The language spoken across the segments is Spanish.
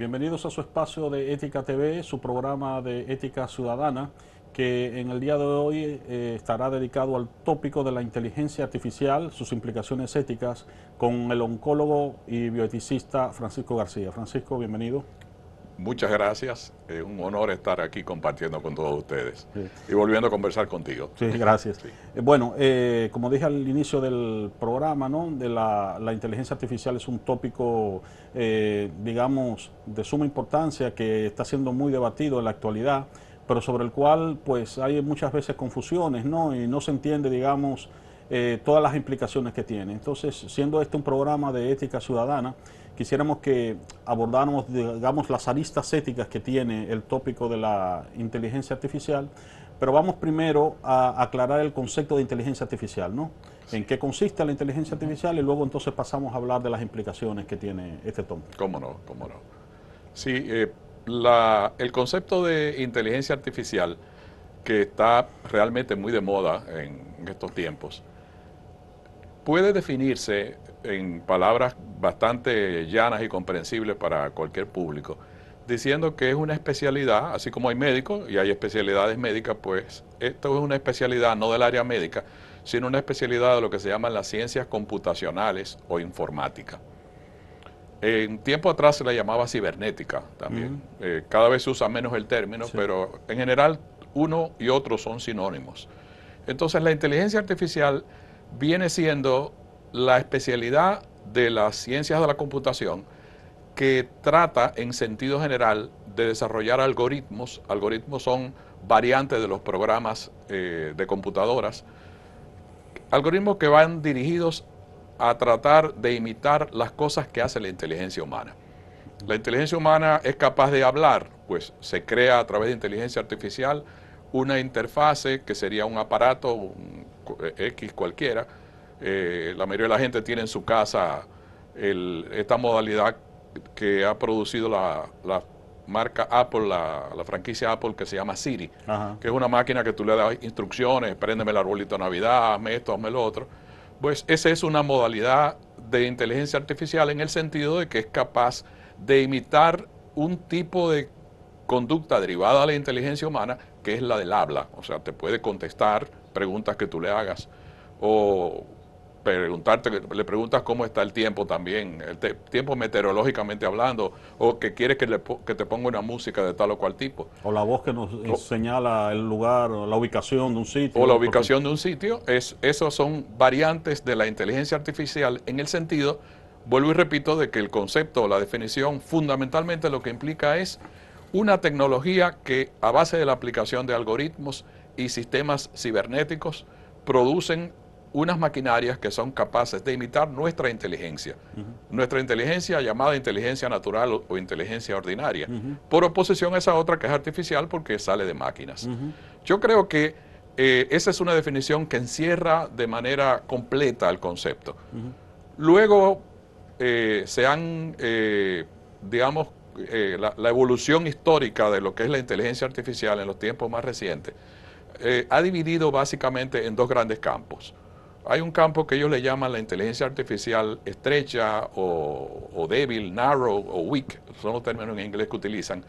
Bienvenidos a su espacio de Ética TV, su programa de Ética Ciudadana, que en el día de hoy estará dedicado al tópico de la inteligencia artificial, sus implicaciones éticas, con el oncólogo y bioeticista Francisco García. Francisco, bienvenido. Muchas gracias, es un honor estar aquí compartiendo con todos ustedes Sí. y volviendo a conversar contigo. Sí, gracias. Sí. Bueno, como dije al inicio del programa, ¿no? De la inteligencia artificial es un tópico, digamos, de suma importancia que está siendo muy debatido en la actualidad, pero sobre el cual pues hay muchas veces confusiones, ¿no? Y no se entiende, digamos, todas las implicaciones que tiene. Entonces, siendo este un programa de ética ciudadana, quisiéramos que abordáramos, digamos, las aristas éticas que tiene el tópico de la inteligencia artificial, pero vamos primero a aclarar el concepto de inteligencia artificial, ¿no? En qué consiste la inteligencia artificial y luego entonces pasamos a hablar de las implicaciones que tiene este tópico. ¿Cómo no? ¿Cómo no? Sí, el concepto de inteligencia artificial, que está realmente muy de moda en estos tiempos, puede definirse en palabras bastante llanas y comprensibles para cualquier público, diciendo que es una especialidad, así como hay médicos y hay especialidades médicas, pues esto es una especialidad no del área médica, sino una especialidad de lo que se llaman las ciencias computacionales o informática. En tiempo atrás se la llamaba cibernética también. Cada vez se usa menos el término, sí, pero en general uno y otro son sinónimos. Entonces la inteligencia artificial viene siendo la especialidad de las ciencias de la computación que trata en sentido general de desarrollar algoritmos. Algoritmos son variantes de los programas de computadoras. Algoritmos que van dirigidos a tratar de imitar las cosas que hace la inteligencia humana. La inteligencia humana es capaz de hablar, pues se crea a través de inteligencia artificial una interfase que sería un aparato, un X cualquiera. La mayoría de la gente tiene en su casa esta modalidad que ha producido la marca Apple, la franquicia Apple, que se llama Siri, que es una máquina que tú le das instrucciones, préndeme el arbolito de Navidad, hazme esto, hazme lo otro. Pues esa es una modalidad de inteligencia artificial en el sentido de que es capaz de imitar un tipo de conducta derivada de la inteligencia humana, que es la del habla. O sea, te puede contestar preguntas que tú le hagas o le preguntas cómo está el tiempo también, el tiempo meteorológicamente hablando, o que quiere que te ponga una música de tal o cual tipo. O la voz que nos señala el lugar, o la ubicación de un sitio. O la ubicación de un sitio. Esos son variantes de la inteligencia artificial en el sentido, vuelvo y repito, de que el concepto o la definición fundamentalmente lo que implica es una tecnología que a base de la aplicación de algoritmos y sistemas cibernéticos producen unas maquinarias que son capaces de imitar nuestra inteligencia. Nuestra inteligencia llamada inteligencia natural o inteligencia ordinaria, por oposición a esa otra que es artificial porque sale de máquinas. Yo creo que esa es una definición que encierra de manera completa el concepto. Luego se han, digamos, la evolución histórica de lo que es la inteligencia artificial en los tiempos más recientes ha dividido básicamente en dos grandes campos. Hay un campo que ellos le llaman la inteligencia artificial estrecha o débil, narrow o weak, son los términos en inglés que utilizan,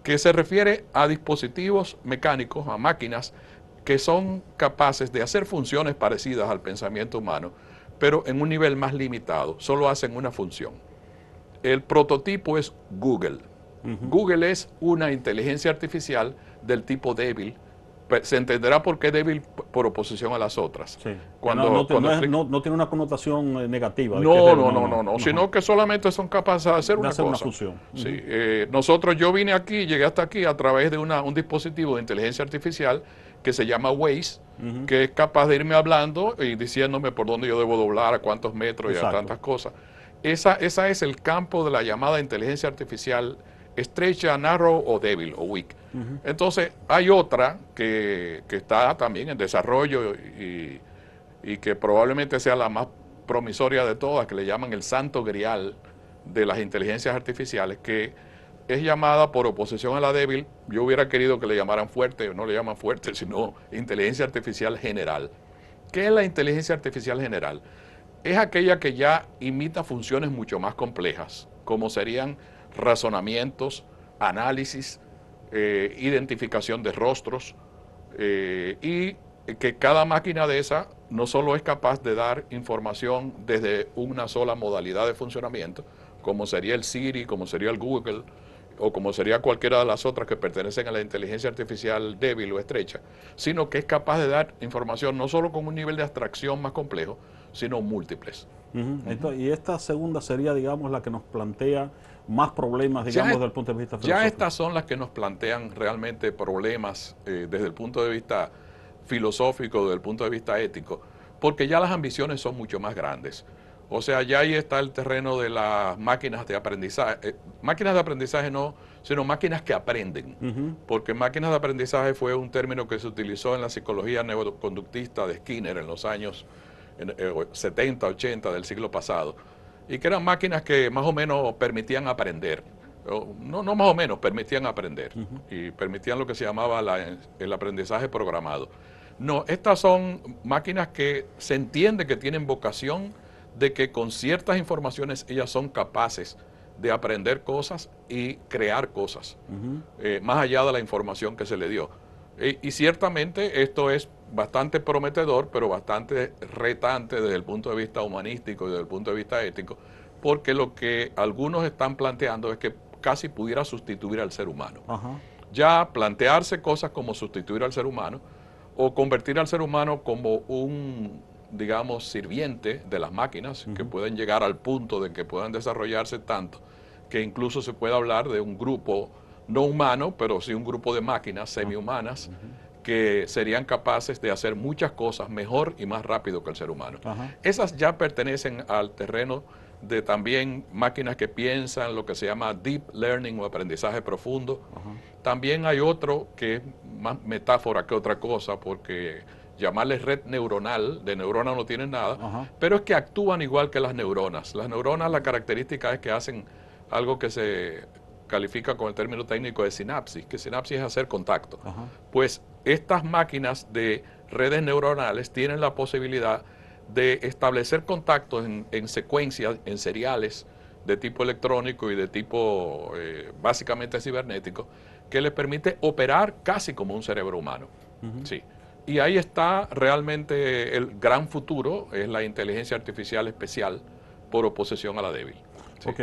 que se refiere a dispositivos mecánicos, a máquinas que son capaces de hacer funciones parecidas al pensamiento humano, pero en un nivel más limitado, solo hacen una función. El prototipo es Google. Google es una inteligencia artificial del tipo débil. Se entenderá por qué débil por oposición a las otras. Sí. No tiene una connotación negativa. No, sino que solamente son capaces de hacer una cosa. Una función. Sí. Yo vine aquí, llegué hasta aquí a través de un dispositivo de inteligencia artificial que se llama Waze, que es capaz de irme hablando y diciéndome por dónde yo debo doblar, a cuántos metros. Exacto. Y a tantas cosas. Esa es el campo de la llamada inteligencia artificial estrecha, narrow o débil o weak. Entonces hay otra que está también en desarrollo y que probablemente sea la más promisoria de todas, que le llaman el santo grial de las inteligencias artificiales, que es llamada por oposición a la débil. Yo hubiera querido que le llamaran fuerte, no le llaman fuerte, sino inteligencia artificial general. ¿Qué es la inteligencia artificial general? Es aquella que ya imita funciones mucho más complejas, como serían razonamientos, análisis, identificación de rostros, y que cada máquina de esa no solo es capaz de dar información desde una sola modalidad de funcionamiento, como sería el Siri, como sería el Google, o como sería cualquiera de las otras que pertenecen a la inteligencia artificial débil o estrecha, sino que es capaz de dar información no solo con un nivel de abstracción más complejo, sino múltiples. Entonces, y esta segunda sería, digamos, la que nos plantea más problemas, digamos, desde el punto de vista filosófico. Ya estas son las que nos plantean realmente problemas desde el punto de vista filosófico, desde el punto de vista ético, porque ya las ambiciones son mucho más grandes. O sea, ya ahí está el terreno de las máquinas de aprendizaje. Máquinas de aprendizaje no, sino máquinas que aprenden. Porque máquinas de aprendizaje fue un término que se utilizó en la psicología neuroconductista de Skinner en los años 70, 80 del siglo pasado. Y que eran máquinas que más o menos permitían aprender. No más o menos, permitían aprender. Y permitían lo que se llamaba el aprendizaje programado. No, estas son máquinas que se entiende que tienen vocación de que con ciertas informaciones ellas son capaces de aprender cosas y crear cosas, más allá de la información que se le dio. Y ciertamente esto es bastante prometedor, pero bastante retante desde el punto de vista humanístico y desde el punto de vista ético, porque lo que algunos están planteando es que casi pudiera sustituir al ser humano. Ya plantearse cosas como sustituir al ser humano o convertir al ser humano como un, digamos, sirviente de las máquinas, que pueden llegar al punto de que puedan desarrollarse tanto que incluso se puede hablar de un grupo no humano, pero sí un grupo de máquinas semi-humanas que serían capaces de hacer muchas cosas mejor y más rápido que el ser humano. Esas ya pertenecen al terreno de también máquinas que piensan, lo que se llama deep learning o aprendizaje profundo. También hay otro que es más metáfora que otra cosa, porque llamarle red neuronal, de neurona no tienen nada, pero es que actúan igual que las neuronas. Las neuronas, la característica es que hacen algo que se califica con el término técnico de sinapsis, que sinapsis es hacer contacto. Pues estas máquinas de redes neuronales tienen la posibilidad de establecer contactos en secuencias, en seriales de tipo electrónico y de tipo básicamente cibernético, que les permite operar casi como un cerebro humano. Sí. Y ahí está realmente el gran futuro, es la inteligencia artificial especial por oposición a la débil. Sí. Ok.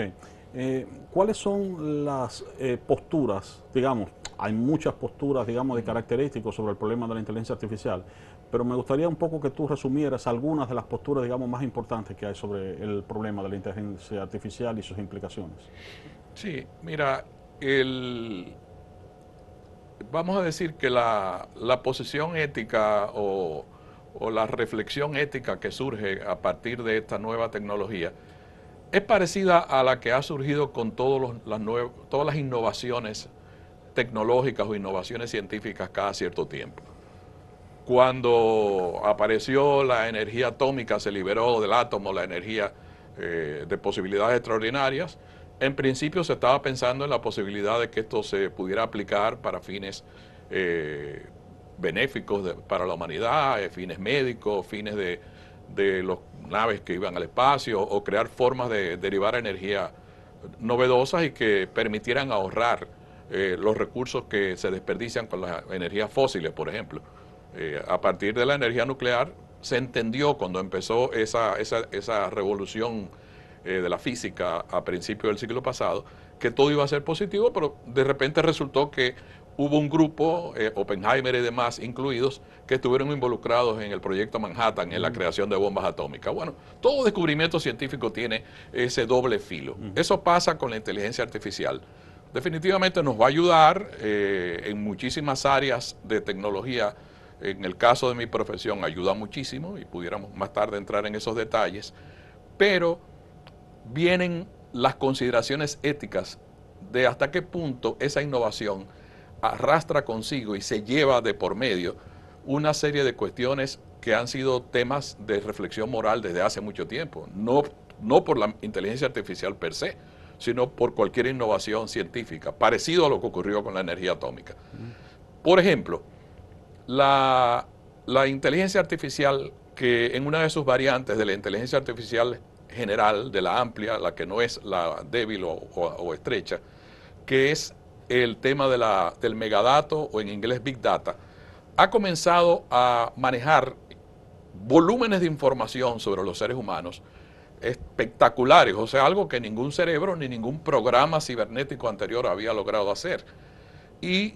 ¿Cuáles son las posturas, digamos, hay muchas posturas, digamos, de característicos sobre el problema de la inteligencia artificial, pero me gustaría un poco que tú resumieras algunas de las posturas, digamos, más importantes que hay sobre el problema de la inteligencia artificial y sus implicaciones? Sí, mira, vamos a decir que la posición ética o la reflexión ética que surge a partir de esta nueva tecnología es parecida a la que ha surgido con todas las innovaciones tecnológicas o innovaciones científicas cada cierto tiempo. Cuando apareció la energía atómica, se liberó del átomo la energía de posibilidades extraordinarias. En principio se estaba pensando en la posibilidad de que esto se pudiera aplicar para fines benéficos para la humanidad, fines médicos, fines de las naves que iban al espacio, o crear formas de derivar energía novedosas y que permitieran ahorrar los recursos que se desperdician con las energías fósiles, por ejemplo. A partir de la energía nuclear se entendió, cuando empezó esa revolución de la física a principios del siglo pasado, que todo iba a ser positivo, pero de repente resultó que hubo un grupo, Oppenheimer y demás incluidos, que estuvieron involucrados en el proyecto Manhattan, en la creación de bombas atómicas. Bueno, todo descubrimiento científico tiene ese doble filo. Eso pasa con la inteligencia artificial. Definitivamente nos va a ayudar en muchísimas áreas de tecnología. En el caso de mi profesión ayuda muchísimo y pudiéramos más tarde entrar en esos detalles, pero vienen las consideraciones éticas de hasta qué punto esa innovación arrastra consigo y se lleva de por medio una serie de cuestiones que han sido temas de reflexión moral desde hace mucho tiempo, no por la inteligencia artificial per se, sino por cualquier innovación científica, parecido a lo que ocurrió con la energía atómica. Por ejemplo, la inteligencia artificial, que en una de sus variantes de la inteligencia artificial general, de la amplia, la que no es la débil o estrecha, que es el tema del megadato, o en inglés Big Data, ha comenzado a manejar volúmenes de información sobre los seres humanos espectaculares, o sea, algo que ningún cerebro ni ningún programa cibernético anterior había logrado hacer. Y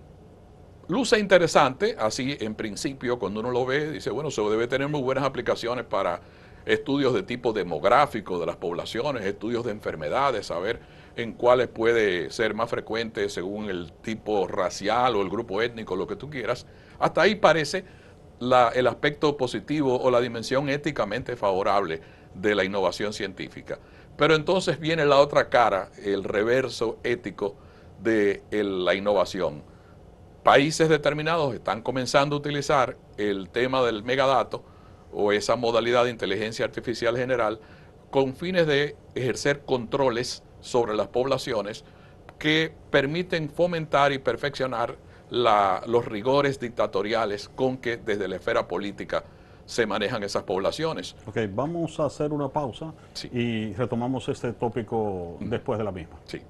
luce interesante, así en principio, cuando uno lo ve, dice, bueno, se debe tener muy buenas aplicaciones para estudios de tipo demográfico de las poblaciones, estudios de enfermedades, saber en cuáles puede ser más frecuente según el tipo racial o el grupo étnico, lo que tú quieras. Hasta ahí parece el aspecto positivo o la dimensión éticamente favorable de la innovación científica. Pero entonces viene la otra cara, el reverso ético de la innovación. Países determinados están comenzando a utilizar el tema del megadato o esa modalidad de inteligencia artificial general con fines de ejercer controles sobre las poblaciones que permiten fomentar y perfeccionar los rigores dictatoriales con que desde la esfera política se manejan esas poblaciones. Ok, vamos a hacer una pausa Sí. y retomamos este tópico después de la misma. Sí.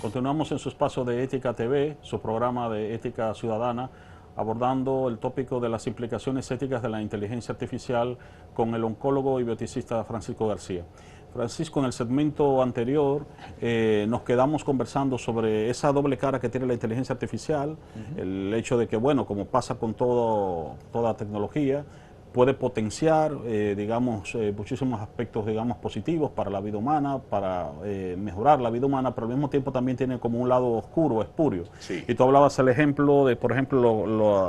Continuamos en su espacio de Ética TV, su programa de Ética Ciudadana, abordando el tópico de las implicaciones éticas de la inteligencia artificial con el oncólogo y bioticista Francisco García. Francisco, en el segmento anterior nos quedamos conversando sobre esa doble cara que tiene la inteligencia artificial, el hecho de que, bueno, como pasa con toda tecnología, puede potenciar, digamos, muchísimos aspectos, digamos, positivos para la vida humana, para mejorar la vida humana, pero al mismo tiempo también tiene como un lado oscuro, espurio. Sí. Y tú hablabas el ejemplo de, por ejemplo,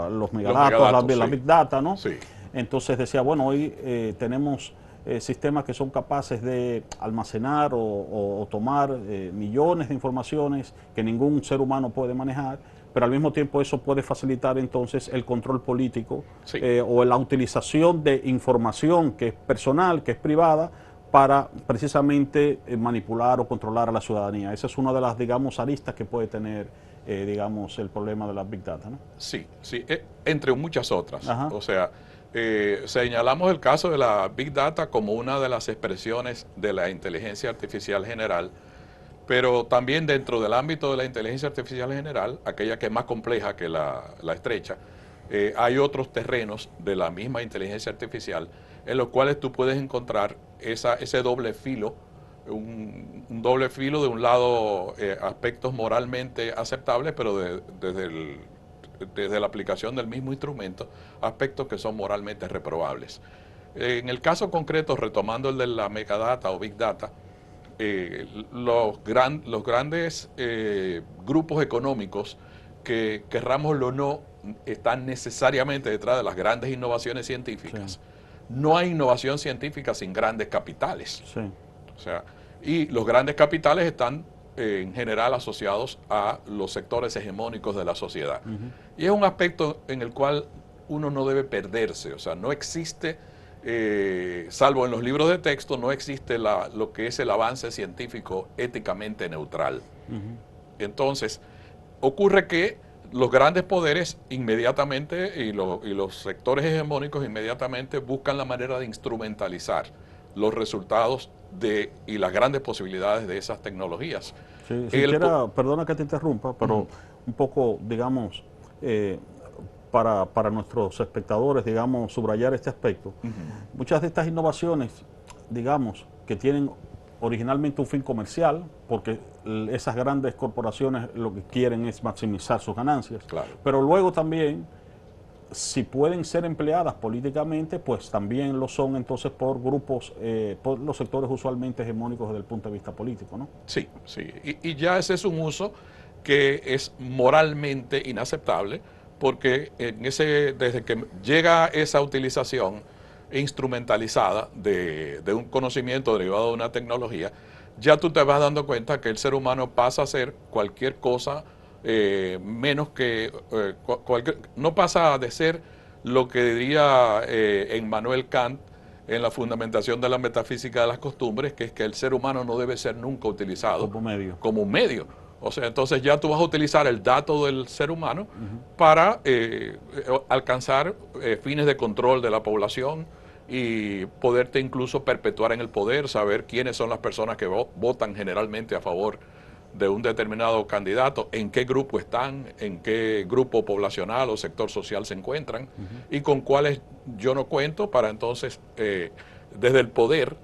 los megadatos, la sí. Big Data, ¿no? Sí. Entonces decía, bueno, hoy tenemos sistemas que son capaces de almacenar o tomar millones de informaciones que ningún ser humano puede manejar, pero al mismo tiempo eso puede facilitar entonces el control político, sí. O la utilización de información que es personal, que es privada, para precisamente manipular o controlar a la ciudadanía. Esa es una de las, digamos, aristas que puede tener, digamos, el problema de la Big Data, ¿no? Sí, sí, entre muchas otras. Ajá. O sea, señalamos el caso de la Big Data como una de las expresiones de la inteligencia artificial general, pero también dentro del ámbito de la inteligencia artificial general, aquella que es más compleja que la estrecha, hay otros terrenos de la misma inteligencia artificial en los cuales tú puedes encontrar ese doble filo, un doble filo de un lado aspectos moralmente aceptables, pero desde la aplicación del mismo instrumento, aspectos que son moralmente reprobables. En el caso concreto, retomando el de la megadata o big data, los grandes grupos económicos que, querrámoslo o no, están necesariamente detrás de las grandes innovaciones científicas. Sí. No hay innovación científica sin grandes capitales. Sí. O sea, y los grandes capitales están en general asociados a los sectores hegemónicos de la sociedad. Y es un aspecto en el cual uno no debe perderse. O sea, no existe, salvo en los libros de texto, no existe lo que es el avance científico éticamente neutral. Entonces, ocurre que los grandes poderes inmediatamente y los sectores hegemónicos inmediatamente buscan la manera de instrumentalizar los resultados y las grandes posibilidades de esas tecnologías. Sí, perdona que te interrumpa, pero un poco, digamos, para nuestros espectadores, digamos, subrayar este aspecto. Muchas de estas innovaciones, digamos, que tienen originalmente un fin comercial, porque esas grandes corporaciones lo que quieren es maximizar sus ganancias. Claro. Pero luego también, si pueden ser empleadas políticamente, pues también lo son entonces por grupos, por los sectores usualmente hegemónicos desde el punto de vista político, ¿no? Sí, sí. Y ya ese es un uso que es moralmente inaceptable, porque desde que llega esa utilización instrumentalizada de un conocimiento derivado de una tecnología, ya tú te vas dando cuenta que el ser humano pasa a ser cualquier cosa menos que no pasa de ser lo que diría Emmanuel Kant, en la fundamentación de la metafísica de las costumbres, que es que el ser humano no debe ser nunca utilizado como un medio. O sea, entonces ya tú vas a utilizar el dato del ser humano para alcanzar fines de control de la población y poderte incluso perpetuar en el poder, saber quiénes son las personas que votan generalmente a favor de un determinado candidato, en qué grupo están, en qué grupo poblacional o sector social se encuentran y con cuáles yo no cuento, para entonces desde el poder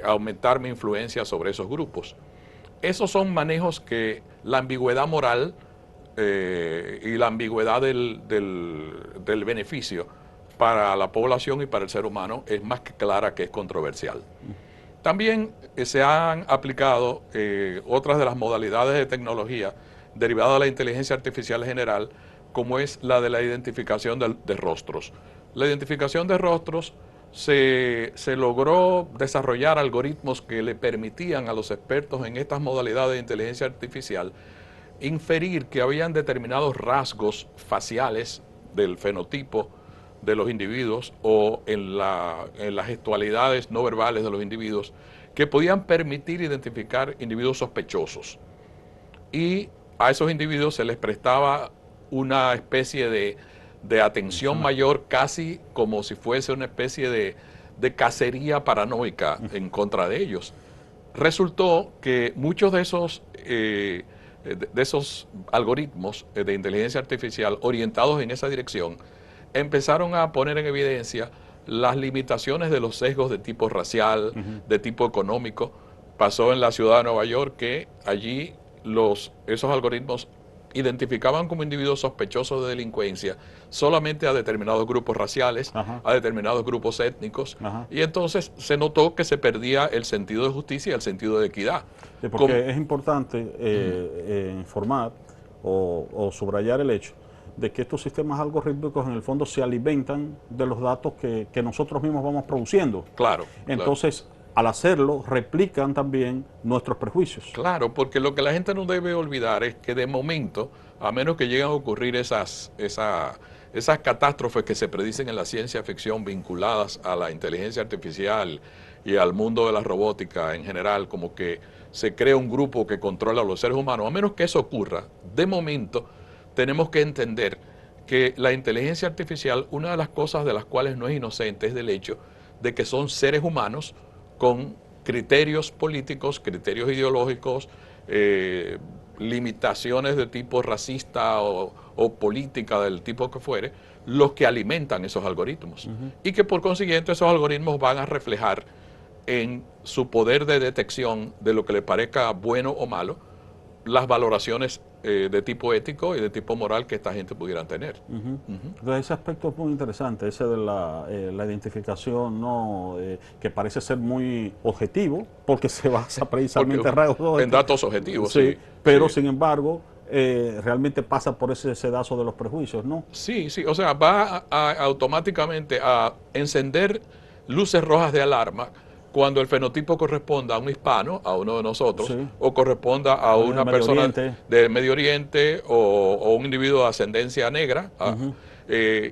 aumentar mi influencia sobre esos grupos. Esos son manejos que la ambigüedad moral y la ambigüedad del beneficio para la población y para el ser humano es más que clara que es controversial. También se han aplicado otras de las modalidades de tecnología derivadas de la inteligencia artificial general, como es la de la identificación de rostros. La identificación de rostros se logró desarrollar algoritmos que le permitían a los expertos en estas modalidades de inteligencia artificial inferir que habían determinados rasgos faciales del fenotipo de los individuos o en las gestualidades no verbales de los individuos que podían permitir identificar individuos sospechosos. Y a esos individuos se les prestaba una especie de atención mayor, casi como si fuese una especie de cacería paranoica en contra de ellos. Resultó que muchos de esos algoritmos de inteligencia artificial orientados en esa dirección empezaron a poner en evidencia las limitaciones de los sesgos de tipo racial, de tipo económico. Pasó en la ciudad de Nueva York que allí esos algoritmos identificaban como individuos sospechosos de delincuencia solamente a determinados grupos raciales, a determinados grupos étnicos, y entonces se notó que se perdía el sentido de justicia y el sentido de equidad. Sí, porque es importante informar o subrayar el hecho de que estos sistemas algorítmicos en el fondo se alimentan de los datos que nosotros mismos vamos produciendo. Claro. Entonces, al hacerlo, replican también nuestros prejuicios. Claro, porque lo que la gente no debe olvidar es que de momento, a menos que lleguen a ocurrir esas catástrofes que se predicen en la ciencia ficción vinculadas a la inteligencia artificial y al mundo de la robótica en general, como que se crea un grupo que controla a los seres humanos, a menos que eso ocurra, de momento tenemos que entender que la inteligencia artificial, una de las cosas de las cuales no es inocente es del hecho de que son seres humanos con criterios políticos, criterios ideológicos, limitaciones de tipo racista o política del tipo que fuere, los que alimentan esos algoritmos. Y que por consiguiente esos algoritmos van a reflejar en su poder de detección de lo que le parezca bueno o malo, las valoraciones de tipo ético y de tipo moral que esta gente pudieran tener. Entonces ese aspecto es muy interesante, ese de la identificación, ¿no? Que parece ser muy objetivo, porque se basa precisamente en datos objetivos. Sí, pero sin embargo realmente pasa por ese sedazo de los prejuicios, ¿no? Sí, o sea, va automáticamente a encender luces rojas de alarma cuando el fenotipo corresponda a un hispano, a uno de nosotros, o corresponda a una persona del Medio Oriente o un individuo de ascendencia negra,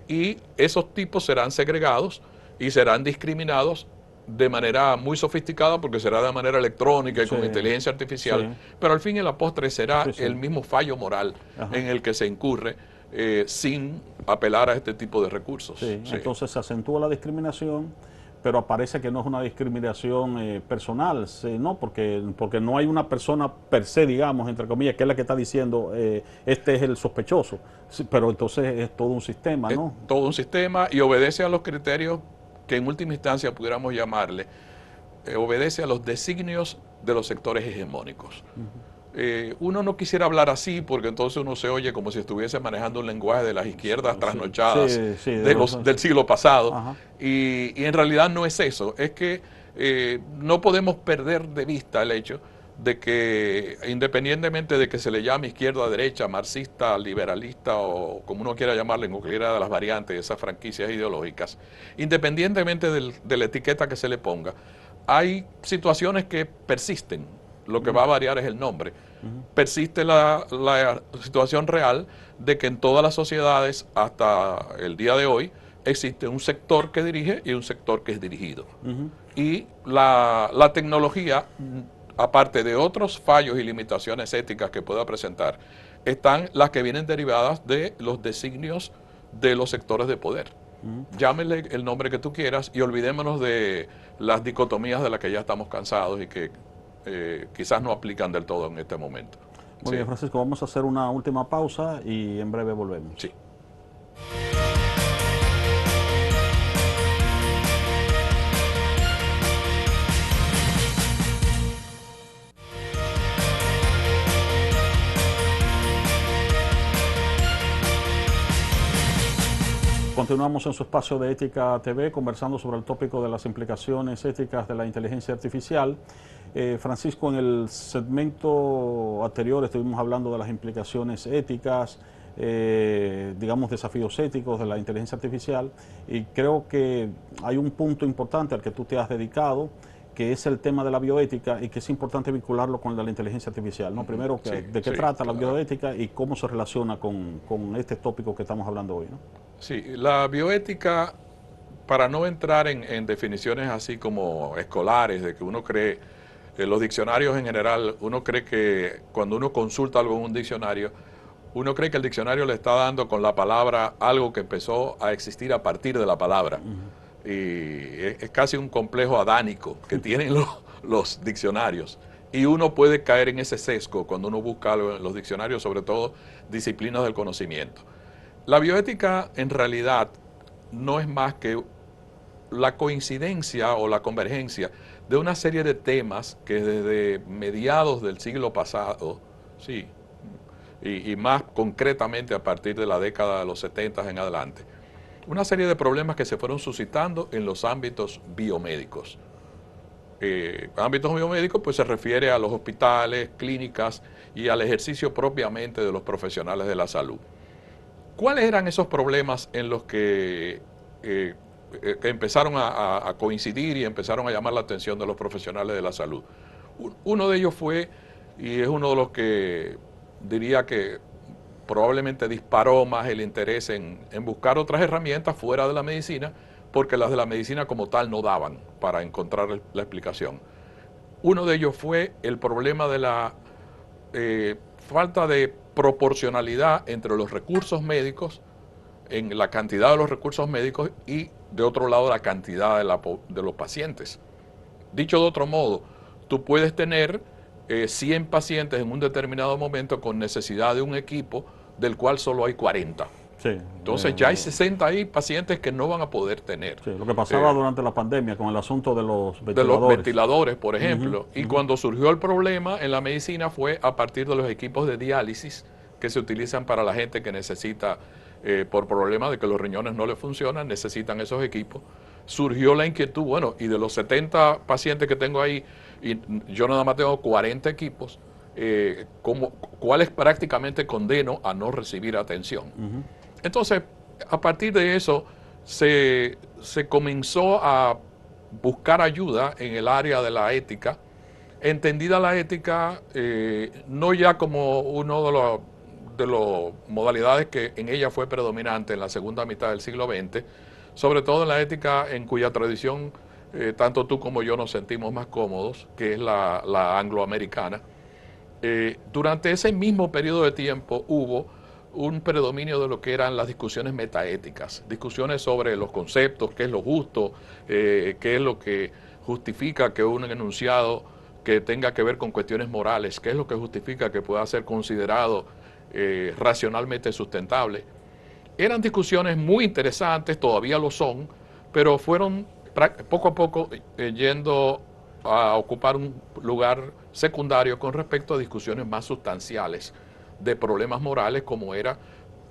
y esos tipos serán segregados y serán discriminados de manera muy sofisticada, porque será de manera electrónica y con inteligencia artificial, pero al fin y a la postre será el mismo fallo moral en el que se incurre sin apelar a este tipo de recursos. Entonces se acentúa la discriminación, pero aparece que no es una discriminación personal, ¿no? Porque no hay una persona per se, digamos, entre comillas, que es la que está diciendo este es el sospechoso, pero entonces es todo un sistema, ¿no? Es todo un sistema y obedece a los criterios que en última instancia pudiéramos llamarle, obedece a los designios de los sectores hegemónicos. Uno no quisiera hablar así porque entonces uno se oye como si estuviese manejando un lenguaje de las izquierdas trasnochadas del siglo pasado, y en realidad no es eso. Es que no podemos perder de vista el hecho de que independientemente de que se le llame izquierda, derecha, marxista, liberalista o como uno quiera llamarle en cualquiera de las variantes de esas franquicias ideológicas, independientemente de la etiqueta que se le ponga, hay situaciones que persisten. Lo que va a variar es el nombre. Persiste la situación real de que en todas las sociedades hasta el día de hoy existe un sector que dirige y un sector que es dirigido. Y la tecnología, aparte de otros fallos y limitaciones éticas que pueda presentar, están las que vienen derivadas de los designios de los sectores de poder. Llámele el nombre que tú quieras y olvidémonos de las dicotomías de las que ya estamos cansados y que quizás no aplican del todo en este momento. Muy bien, Francisco, vamos a hacer una última pausa y en breve volvemos. Sí. Continuamos en su espacio de Ética TV conversando sobre el tópico de las implicaciones éticas de la inteligencia artificial. Francisco, en el segmento anterior estuvimos hablando de las implicaciones éticas, digamos desafíos éticos de la inteligencia artificial, y creo que hay un punto importante al que tú te has dedicado, que es el tema de la bioética y que es importante vincularlo con la inteligencia artificial, ¿no? Primero, ¿de qué trata la bioética y cómo se relaciona con este tópico que estamos hablando hoy, ¿no? Sí, la bioética, para no entrar en definiciones así como escolares, de que uno cree, los diccionarios en general, uno cree que cuando uno consulta algo en un diccionario, uno cree que el diccionario le está dando con la palabra algo que empezó a existir a partir de la palabra. Y es casi un complejo adánico que tienen los diccionarios. Y uno puede caer en ese sesgo cuando uno busca algo en los diccionarios, sobre todo disciplinas del conocimiento. La bioética en realidad no es más que la coincidencia o la convergencia de una serie de temas que desde mediados del siglo pasado, sí, y más concretamente a partir de la década de los 70 en adelante, una serie de problemas que se fueron suscitando en los ámbitos biomédicos. Ámbitos biomédicos pues se refiere a los hospitales, clínicas y al ejercicio propiamente de los profesionales de la salud. ¿Cuáles eran esos problemas en los que empezaron a coincidir y empezaron a llamar la atención de los profesionales de la salud? Uno de ellos fue, y es uno de los que diría que probablemente disparó más el interés en buscar otras herramientas fuera de la medicina, porque las de la medicina como tal no daban para encontrar la explicación. Uno de ellos fue el problema de la falta de proporcionalidad entre los recursos médicos, en la cantidad de los recursos médicos y de otro lado la cantidad de los pacientes. Dicho de otro modo, tú puedes tener 100 pacientes en un determinado momento con necesidad de un equipo del cual solo hay 40. Sí, entonces ya hay 60 ahí pacientes que no van a poder tener. Sí, lo que pasaba durante la pandemia con el asunto de los ventiladores. De los ventiladores, por ejemplo. Y cuando surgió el problema en la medicina fue a partir de los equipos de diálisis que se utilizan para la gente que necesita, por problemas de que los riñones no le funcionan, necesitan esos equipos. Surgió la inquietud, bueno, y de los 70 pacientes que tengo ahí, y yo nada más tengo 40 equipos, ¿cuáles prácticamente condeno a no recibir atención? Entonces, a partir de eso, se comenzó a buscar ayuda en el área de la ética, entendida la ética no ya como uno de las modalidades que en ella fue predominante en la segunda mitad del siglo XX, sobre todo en la ética en cuya tradición tanto tú como yo nos sentimos más cómodos, que es la angloamericana. Durante ese mismo periodo de tiempo hubo un predominio de lo que eran las discusiones metaéticas, discusiones sobre los conceptos, qué es lo justo, qué es lo que justifica que un enunciado que tenga que ver con cuestiones morales, qué es lo que justifica que pueda ser considerado racionalmente sustentable. Eran discusiones muy interesantes, todavía lo son, pero fueron poco a poco yendo a ocupar un lugar secundario con respecto a discusiones más sustanciales de problemas morales, como era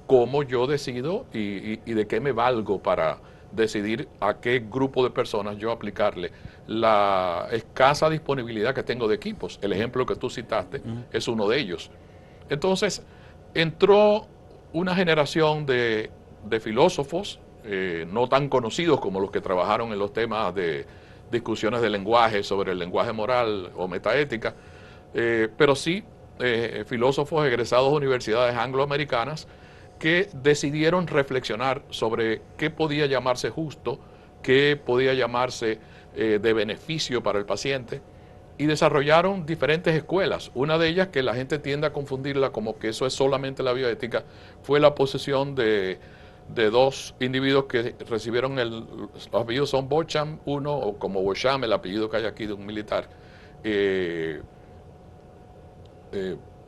cómo yo decido y de qué me valgo para decidir a qué grupo de personas yo aplicarle la escasa disponibilidad que tengo de equipos. El ejemplo que tú citaste es uno de ellos. Entonces, entró una generación de filósofos, no tan conocidos como los que trabajaron en los temas de discusiones de lenguaje, sobre el lenguaje moral o metaética, pero sí filósofos egresados de universidades angloamericanas que decidieron reflexionar sobre qué podía llamarse justo, qué podía llamarse de beneficio para el paciente, y desarrollaron diferentes escuelas. Una de ellas, que la gente tiende a confundirla como que eso es solamente la bioética, fue la posesión de dos individuos que recibieron los apellidos son Beauchamp, uno, o como Beauchamp, el apellido que hay aquí de un militar.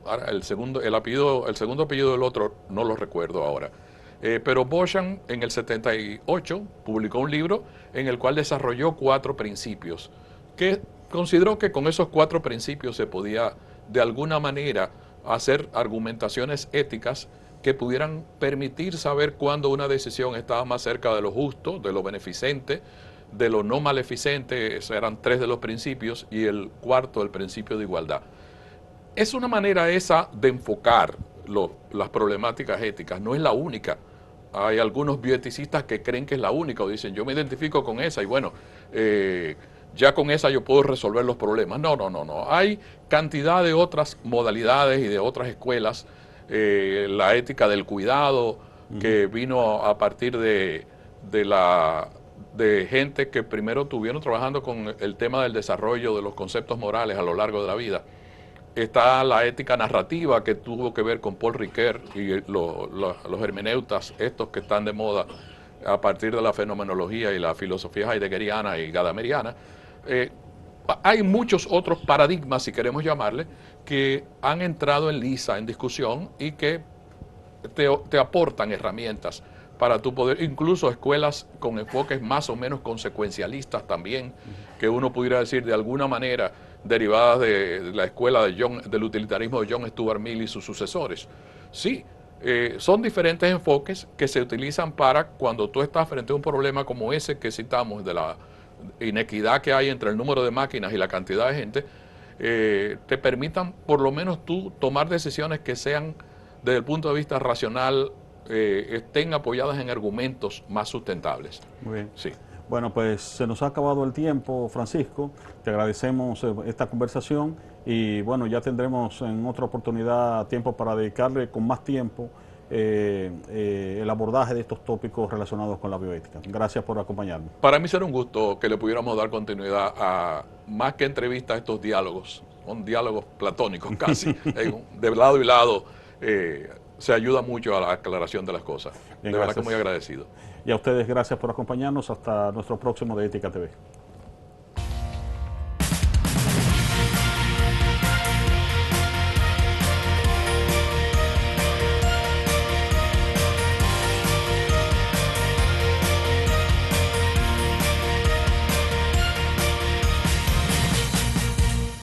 Ahora el segundo apellido del otro no lo recuerdo ahora. Pero Beauchamp en el 78 publicó un libro en el cual desarrolló 4 principios, que consideró que con esos 4 principios se podía de alguna manera hacer argumentaciones éticas que pudieran permitir saber cuándo una decisión estaba más cerca de lo justo, de lo beneficente, de lo no maleficente. Esos eran 3 de los principios, y el cuarto, el principio de igualdad. Es una manera esa de enfocar las problemáticas éticas, no es la única. Hay algunos bioeticistas que creen que es la única, o dicen, yo me identifico con esa y bueno, ya con esa yo puedo resolver los problemas. No, no, no, no. Hay cantidad de otras modalidades y de otras escuelas. La ética del cuidado, que vino a partir de gente que primero estuvieron trabajando con el tema del desarrollo de los conceptos morales a lo largo de la vida. Está la ética narrativa, que tuvo que ver con Paul Ricoeur y los hermeneutas, estos que están de moda a partir de la fenomenología y la filosofía heideggeriana y gadameriana. Hay muchos otros paradigmas, si queremos llamarle, que han entrado en liza, en discusión, y que te aportan herramientas para tu poder, incluso escuelas con enfoques más o menos consecuencialistas también, que uno pudiera decir de alguna manera derivadas de la escuela del utilitarismo de John Stuart Mill y sus sucesores. Sí, son diferentes enfoques que se utilizan para cuando tú estás frente a un problema como ese que citamos, de la inequidad que hay entre el número de máquinas y la cantidad de gente, te permitan por lo menos tú tomar decisiones que sean, desde el punto de vista racional, estén apoyadas en argumentos más sustentables. Muy bien. Sí. Bueno, pues se nos ha acabado el tiempo, Francisco. Te agradecemos esta conversación y bueno, ya tendremos en otra oportunidad tiempo para dedicarle con más tiempo el abordaje de estos tópicos relacionados con la bioética. Gracias por acompañarnos. Para mí será un gusto que le pudiéramos dar continuidad a, más que entrevistas, a estos diálogos. Son diálogos platónicos casi. De lado y lado se ayuda mucho a la aclaración de las cosas. Bien, de verdad gracias. que muy agradecido. Y a ustedes gracias por acompañarnos. Hasta nuestro próximo de Ética TV.